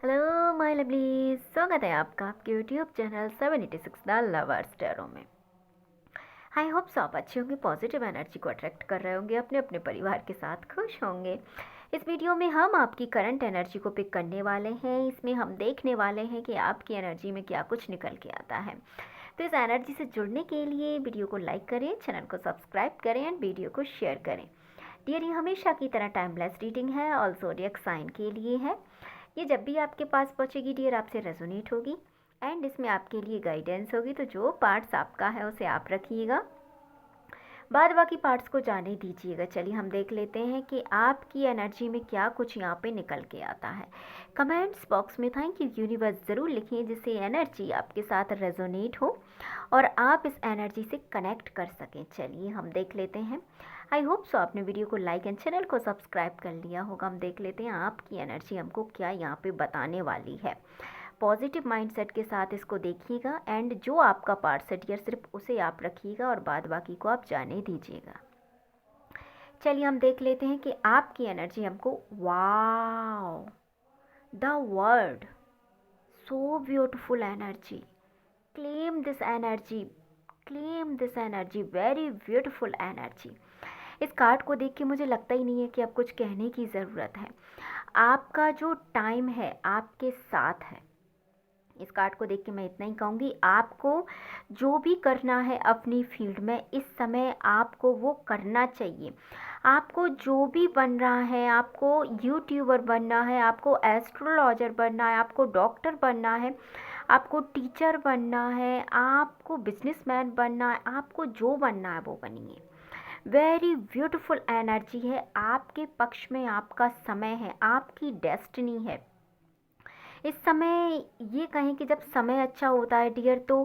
Hello my lovely, स्वागत है आपका आपके YouTube channel 786 the lovers tarot में। आई होप सो आप अच्छे होंगे, पॉजिटिव एनर्जी को अट्रैक्ट कर रहे होंगे, अपने अपने परिवार के साथ खुश होंगे। इस वीडियो में हम आपकी करंट एनर्जी को पिक करने वाले हैं। इसमें हम देखने वाले हैं कि आपकी एनर्जी में क्या कुछ निकल के आता है। तो इस एनर्जी से जुड़ने के लिए वीडियो को लाइक करें, चैनल को सब्सक्राइब करें एंड वीडियो को शेयर करें। डियर, ये हमेशा की तरह टाइमलेस रीडिंग है, ऑल ज़ोडिएक साइन के लिए है। ये जब भी आपके पास पहुंचेगी डियर आपसे रेजोनेट होगी एंड इसमें आपके लिए गाइडेंस होगी। तो जो पार्ट्स आपका है उसे आप रखिएगा, बाद बाकी पार्ट्स को जाने दीजिएगा। चलिए हम देख लेते हैं कि आपकी एनर्जी में क्या कुछ यहाँ पे निकल के आता है। कमेंट्स बॉक्स में थैंक यू यूनिवर्स ज़रूर लिखिए, जिससे एनर्जी आपके साथ रेजोनेट हो और आप इस एनर्जी से कनेक्ट कर सकें। चलिए हम देख लेते हैं। आई होप सो आपने वीडियो को लाइक एंड चैनल को सब्सक्राइब कर लिया होगा। हम देख लेते हैं आपकी एनर्जी हमको क्या यहाँ पे बताने वाली है। पॉजिटिव माइंडसेट के साथ इसको देखिएगा एंड जो आपका पार्ट सेट या सिर्फ उसे आप रखिएगा और बाद बाकी को आप जाने दीजिएगा। चलिए हम देख लेते हैं कि आपकी एनर्जी हमको wow the word so beautiful energy, claim this energy, claim this energy, very beautiful energy. इस कार्ड को देख के मुझे लगता ही नहीं है कि अब कुछ कहने की ज़रूरत है। आपका जो टाइम है आपके साथ है। इस कार्ड को देख के मैं इतना ही कहूँगी, आपको जो भी करना है अपनी फील्ड में इस समय आपको वो करना चाहिए। आपको जो भी बन रहा है, आपको यूट्यूबर बनना है, आपको एस्ट्रोलॉजर बनना है, आपको डॉक्टर बनना है, आपको टीचर बनना है, आपको बिजनेसमैन बनना है, आपको जो बनना है वो बनिए। वेरी ब्यूटिफुल एनर्जी है, आपके पक्ष में आपका समय है, आपकी डेस्टिनी है। इस समय ये कहें कि जब समय अच्छा होता है डियर, तो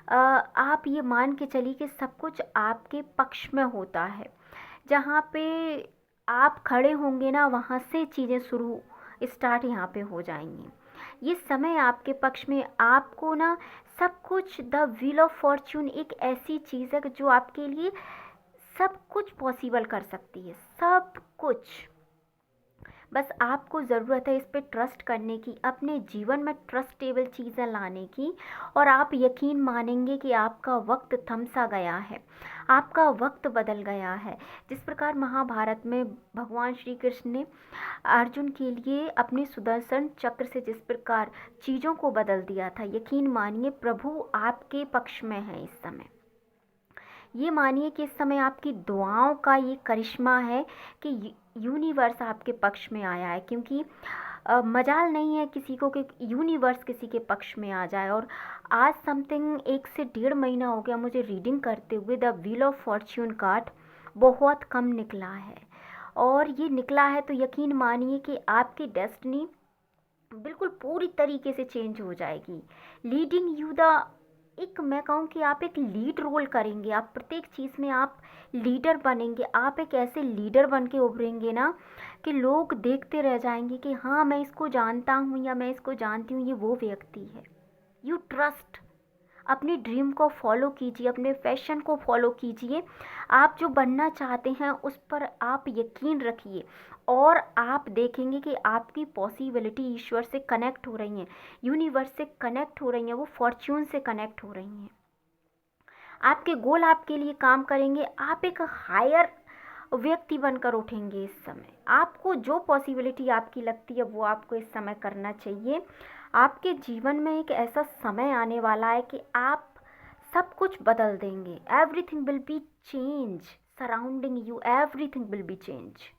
आप ये मान के चलिए कि सब कुछ आपके पक्ष में होता है। जहाँ पे आप खड़े होंगे ना, वहाँ से चीज़ें शुरू स्टार्ट यहाँ पे हो जाएंगी। ये समय आपके पक्ष में, आपको ना सब कुछ, द व्हील ऑफ फॉर्च्यून एक ऐसी चीज़ है कि जो आपके लिए सब कुछ पॉसिबल कर सकती है, सब कुछ। बस आपको ज़रूरत है इस पे ट्रस्ट करने की, अपने जीवन में ट्रस्टेबल चीज़ें लाने की, और आप यकीन मानेंगे कि आपका वक्त थम सा गया है, आपका वक्त बदल गया है। जिस प्रकार महाभारत में भगवान श्री कृष्ण ने अर्जुन के लिए अपने सुदर्शन चक्र से जिस प्रकार चीज़ों को बदल दिया था, यकीन मानिए प्रभु आपके पक्ष में है इस समय। ये मानिए कि इस समय आपकी दुआओं का ये करिश्मा है कि यूनिवर्स आपके पक्ष में आया है। क्योंकि मजाल नहीं है किसी को कि यूनिवर्स किसी के पक्ष में आ जाए। और आज समथिंग 1 से 1.5 महीना हो गया मुझे रीडिंग करते हुए, the wheel of Fortune card बहुत कम निकला है, और ये निकला है तो यकीन मानिए कि आपकी डेस्टिनी बिल्कुल पूरी तरीके से चेंज हो जाएगी। लीडिंग यू द, एक मैं कहूँ कि आप एक लीड रोल करेंगे, आप प्रत्येक चीज़ में आप लीडर बनेंगे। आप एक ऐसे लीडर बन के उभरेंगे ना कि लोग देखते रह जाएंगे कि हाँ मैं इसको जानता हूँ या मैं इसको जानती हूँ, ये वो व्यक्ति है। यू ट्रस्ट, अपने ड्रीम को फॉलो कीजिए, अपने पैशन को फॉलो कीजिए। आप जो बनना चाहते हैं उस पर आप यकीन रखिए, और आप देखेंगे कि आपकी पॉसिबिलिटी ईश्वर से कनेक्ट हो रही हैं, यूनिवर्स से कनेक्ट हो रही हैं, वो फॉर्च्यून से कनेक्ट हो रही हैं। आपके गोल आपके लिए काम करेंगे, आप एक हायर व्यक्ति बनकर उठेंगे। इस समय आपको जो पॉसिबिलिटी आपकी लगती है वो आपको इस समय करना चाहिए। आपके जीवन में एक ऐसा समय आने वाला है कि आप सब कुछ बदल देंगे। Everything will be change surrounding you, everything will be change.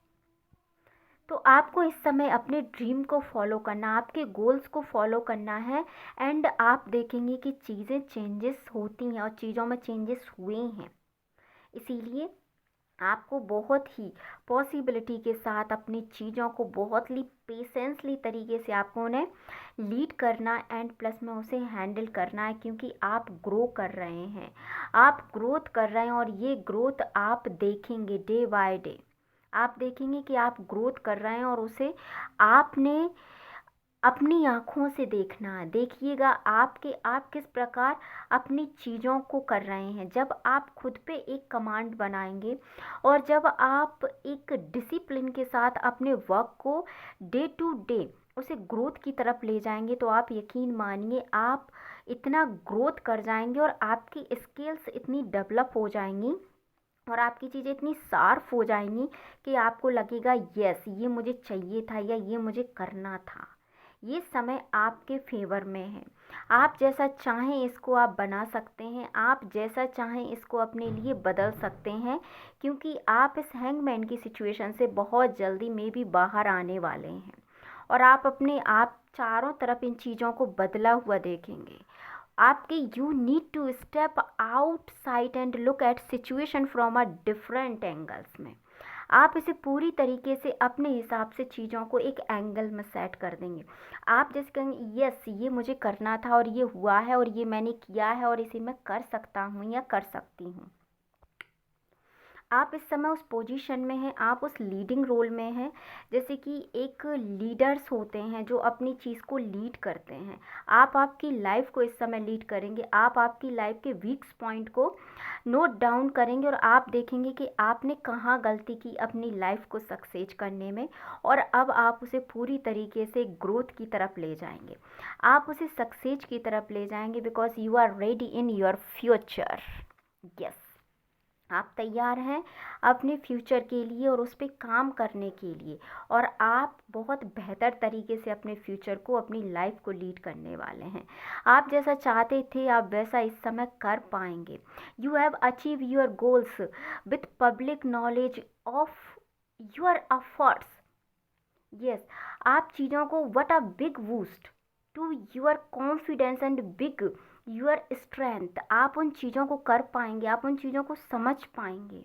तो आपको इस समय अपने ड्रीम को फॉलो करना, आपके गोल्स को फॉलो करना है, एंड आप देखेंगे कि चीज़ें चेंजेस होती हैं और चीज़ों में चेंजेस हुए हैं। इसीलिए आपको बहुत ही पॉसिबिलिटी के साथ अपनी चीज़ों को बहुत ही पेशेंसली तरीके से आपको उन्हें लीड करना एंड प्लस में उसे हैंडल करना है। क्योंकि आप ग्रो कर रहे हैं, आप ग्रोथ कर रहे हैं, और ये ग्रोथ आप देखेंगे डे बाय डे। आप देखेंगे कि आप ग्रोथ कर रहे हैं और उसे आपने अपनी आँखों से देखना है। देखिएगा आप किस प्रकार अपनी चीज़ों को कर रहे हैं। जब आप खुद पे एक कमांड बनाएंगे और जब आप एक डिसिप्लिन के साथ अपने वर्क को डे टू डे उसे ग्रोथ की तरफ ले जाएंगे तो आप यकीन मानिए आप इतना ग्रोथ कर जाएंगे और आपकी स्किल्स इतनी डेवलप हो जाएंगी और आपकी चीज़ें इतनी शार्प हो जाएंगी कि आपको लगेगा यस ये मुझे चाहिए था या ये मुझे करना था। ये समय आपके फेवर में है। आप जैसा चाहें इसको आप बना सकते हैं, आप जैसा चाहें इसको अपने लिए बदल सकते हैं, क्योंकि आप इस हैंगमैन की सिचुएशन से बहुत जल्दी में भी बाहर आने वाले हैं और आप चारों तरफ इन चीज़ों को बदला हुआ देखेंगे। आपके you need to step outside and look at situation from a different angles में। आप इसे पूरी तरीके से अपने हिसाब से चीज़ों को एक एंगल में सेट कर देंगे। आप जैसे कहेंगे यस ये मुझे करना था और ये हुआ है और ये मैंने किया है और इसे मैं कर सकता हूँ या कर सकती हूँ। आप इस समय उस पोजीशन में हैं, आप उस लीडिंग रोल में हैं। जैसे कि एक लीडर्स होते हैं जो अपनी चीज़ को लीड करते हैं। आप आपकी लाइफ को इस समय लीड करेंगे। आप आपकी लाइफ के वीक्स पॉइंट को नोट डाउन करेंगे और आप देखेंगे कि आपने कहाँ गलती की अपनी लाइफ को सक्सेस करने में, और अब आप उसे पूरी तरीके से ग्रोथ की तरफ ले जाएंगे। आप उसे सक्सेस की तरफ ले जाएंगे because you are ready in your future. Yes, आप तैयार हैं अपने फ्यूचर के लिए और उस पर काम करने के लिए, और आप बहुत बेहतर तरीके से अपने फ्यूचर को, अपनी लाइफ को लीड करने वाले हैं। आप जैसा चाहते थे आप वैसा इस समय कर पाएंगे। You have achieve your goals with public knowledge of your efforts. Yes, आप चीज़ों को what a big boost to your confidence and big your strength. आप उन चीज़ों को कर पाएंगे, आप उन चीज़ों को समझ पाएंगे।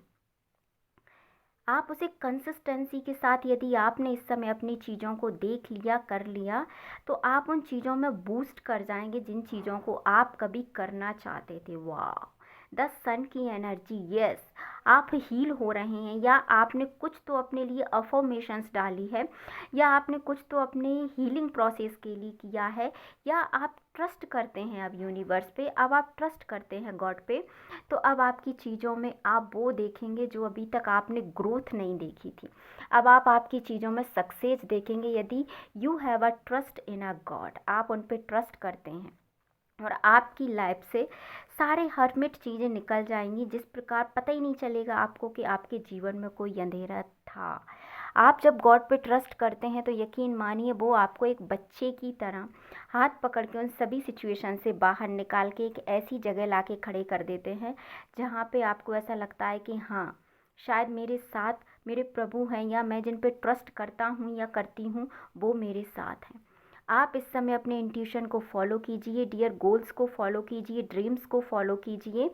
आप उसे कंसिस्टेंसी के साथ, यदि आपने इस समय अपनी चीज़ों को देख लिया, कर लिया, तो आप उन चीज़ों में बूस्ट कर जाएंगे जिन चीज़ों को आप कभी करना चाहते थे। वाह, द सन की एनर्जी। यस, आप हील हो रहे हैं, या आपने कुछ तो अपने लिए अफर्मेशंस डाली है, या आपने कुछ तो अपने हीलिंग प्रोसेस के लिए किया है, या आप ट्रस्ट करते हैं अब यूनिवर्स पे, अब आप ट्रस्ट करते हैं गॉड पे। तो अब आपकी चीज़ों में आप वो देखेंगे जो अभी तक आपने ग्रोथ नहीं देखी थी। अब आप आपकी चीज़ों में सक्सेस देखेंगे यदि you have a trust in a God, आप उन पे ट्रस्ट करते हैं, और आपकी लाइफ से सारे हरमिट चीज़ें निकल जाएंगी, जिस प्रकार पता ही नहीं चलेगा आपको कि आपके जीवन में कोई अंधेरा था। आप जब गॉड पे ट्रस्ट करते हैं तो यकीन मानिए वो आपको एक बच्चे की तरह हाथ पकड़ के उन सभी सिचुएशन से बाहर निकाल के एक ऐसी जगह ला के खड़े कर देते हैं जहाँ पे आपको ऐसा लगता है कि हाँ, शायद मेरे साथ मेरे प्रभु हैं, या मैं जिन पे ट्रस्ट करता हूँ या करती हूँ वो मेरे साथ हैं। आप इस समय अपने इंट्यूशन को फॉलो कीजिए, डियर गोल्स को फॉलो कीजिए, ड्रीम्स को फॉलो कीजिए।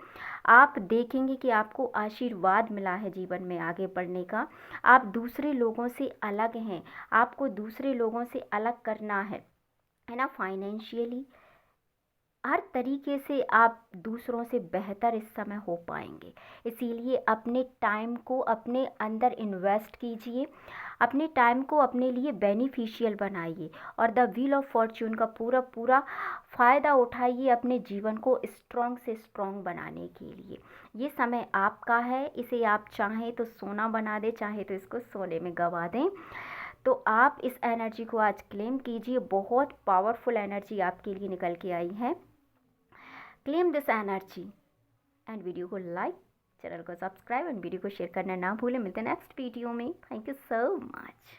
आप देखेंगे कि आपको आशीर्वाद मिला है जीवन में आगे बढ़ने का। आप दूसरे लोगों से अलग हैं, आपको दूसरे लोगों से अलग करना है ना, फाइनेंशियली हर तरीके से आप दूसरों से बेहतर इस समय हो पाएंगे। इसीलिए अपने टाइम को अपने अंदर इन्वेस्ट कीजिए, अपने टाइम को अपने लिए बेनिफिशियल बनाइए, और द व्हील ऑफ फॉर्च्यून का पूरा पूरा फ़ायदा उठाइए अपने जीवन को स्ट्रॉन्ग से स्ट्रॉन्ग बनाने के लिए। ये समय आपका है, इसे आप चाहें तो सोना बना दें, चाहे तो इसको सोने में गवा दें। तो आप इस एनर्जी को आज क्लेम कीजिए, बहुत पावरफुल एनर्जी आपके लिए निकल के आई है। Claim this energy and video को लाइक, चैनल को सब्सक्राइब एंड वीडियो को शेयर करना ना भूलें। मिलते हैं नेक्स्ट वीडियो में। Thank you so much.